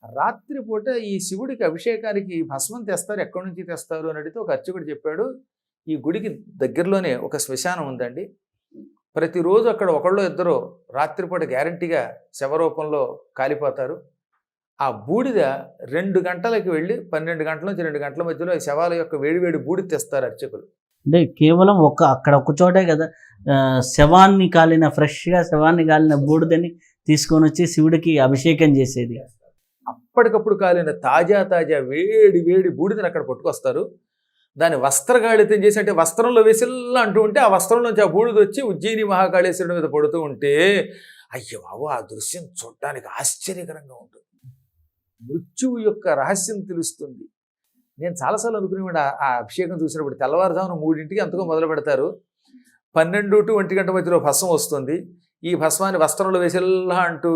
రాత్రిపూట ఈ శివుడికి అభిషేకానికి భస్మం తెస్తారు, ఎక్కడి నుంచి తెస్తారు అని అడిగితే ఒక అర్చకుడు చెప్పాడు, ఈ గుడికి దగ్గరలోనే ఒక శ్మశానం ఉందండి. ప్రతిరోజు అక్కడ ఒకళ్ళో ఇద్దరో రాత్రిపూట గ్యారంటీగా శవరూపంలో కాలిపోతారు. ఆ బూడిద 2 గంటలకి వెళ్ళి 12 గంటల నుంచి 2 గంటల మధ్యలో ఈ శవాల యొక్క వేడి వేడి బూడిద తెస్తారు అర్చకులు. అంటే కేవలం అక్కడ ఒక చోటే కదా ఫ్రెష్గా శవాన్ని కాలిన బూడిదని తీసుకొని వచ్చి శివుడికి అభిషేకం చేసేది. అప్పటికప్పుడు కాలిన తాజా వేడి వేడి బూడిదని అక్కడ పట్టుకొస్తారు. దాన్ని వస్త్రగాళితం చేసి, అంటే వస్త్రంలో వేసిల్లా అంటూ ఉంటే ఆ వస్త్రంలోంచి ఆ బూడిద వచ్చి ఉజ్జయిని మహాకాళేశ్వరుడి మీద పడుతూ ఉంటే అయ్యో బాబు ఆ దృశ్యం చూడడానికి ఆశ్చర్యకరంగా ఉంటుంది. మృత్యువు యొక్క రహస్యం తెలుస్తుంది. నేను చాలాసార్లు అనుకునేవాడు ఆ అభిషేకం చూసినప్పుడు తెల్లవారుజామున 3ంటికి ఎంతకో మొదలు పెడతారు, 12 to 1 గంట మధ్యలో భస్మం వస్తుంది. ఈ భస్మాన్ని వస్త్రంలో వేసిల్లా అంటూ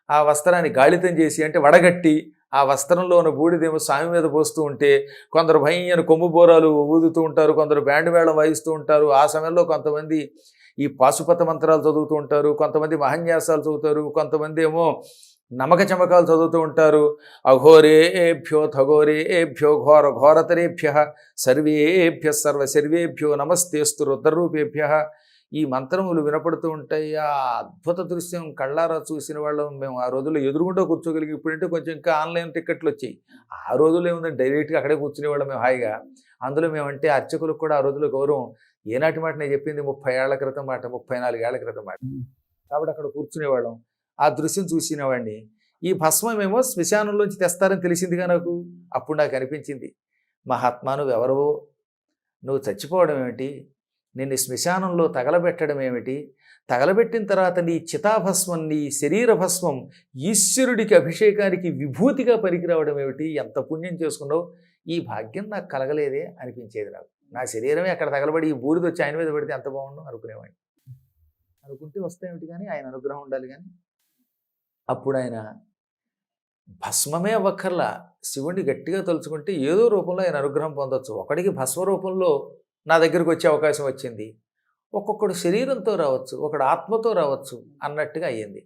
ఆ వస్త్రాన్ని గాళితం చేసి, అంటే వడగట్టి ఆ వస్త్రంలో ఉన్న బూడిదేమో స్వామి మీద పోస్తూ ఉంటే కొందరు భయ్యను కొమ్ము బోరాలు ఊదుతూ ఉంటారు, కొందరు బ్యాండ్ మేళం వాయిస్తూ ఉంటారు. ఆ సమయంలో కొంతమంది ఈ పాశుపత మంత్రాలు చదువుతూ ఉంటారు, కొంతమంది మహన్యాసాలు చదువుతారు, కొంతమంది ఏమో నమక చమకాలు చదువుతూ ఉంటారు. అఘోరేభ్యో థఘోరేభ్యో ఘోర ఘోరతరేభ్య సర్వేభ్య సర్వసర్వేభ్యో నమస్తేస్తు రుద్రరూపేభ్య ఈ మంత్రములు వినపడుతూ ఉంటాయి. ఆ అద్భుత దృశ్యం కళ్ళారా చూసిన వాళ్ళం మేము. ఆ రోజుల్లో ఎదురుగుండా కూర్చోగలిగి, ఇప్పుడంటే కొంచెం ఇంకా ఆన్లైన్ టికెట్లు వచ్చాయి. ఆ రోజుల్లో ఏముందంటే డైరెక్ట్గా అక్కడే కూర్చునేవాళ్ళం మేము హాయిగా. అందులో మేమంటే అర్చకులకు కూడా ఆ రోజుల్లో గౌరవం. ఏనాటి మాట నేను చెప్పింది 30 ఏళ్ల క్రితం మాట, 34 ఏళ్ల క్రితం మాట. కాబట్టి అక్కడ కూర్చునేవాళ్ళం. ఆ దృశ్యం చూసినవాడిని. ఈ భస్మమేమో శ్మశానంలోంచి తెస్తారని తెలిసిందిగా నాకు. అప్పుడు నాకు అనిపించింది, మహాత్మా నువ్వెవరవో, నువ్వు చచ్చిపోవడం ఏమిటి, నిన్ను శ్మశానంలో తగలబెట్టడం ఏమిటి, తగలబెట్టిన తర్వాత నీ చితాభస్మం, నీ శరీర భస్మం ఈశ్వరుడికి అభిషేకానికి విభూతిగా పనికిరావడం ఏమిటి, ఎంత పుణ్యం చేసుకున్నావు, ఈ భాగ్యం నాకు కలగలేదే అనిపించేది నాకు. నా శరీరమే అక్కడ తగలబడి ఈ బూడిద వచ్చి ఆయన మీద పడితే ఎంత బాగుండు అనుకునేవాడిని. అనుకుంటే వస్తాయేమిటి కానీ ఆయన అనుగ్రహం ఉండాలి. కానీ అప్పుడు ఆయన భస్మమే అవ్వక్కర్లా, శివుడిని గట్టిగా తలుచుకుంటే ఏదో రూపంలో ఆయన అనుగ్రహం పొందొచ్చు. ఒకడికి భస్మ రూపంలో నా దగ్గరికి వచ్చే అవకాశం వచ్చింది, ఒక్కొక్కడు శరీరంతో రావచ్చు, ఒకడు ఆత్మతో రావచ్చు అన్నట్టుగా అయ్యింది.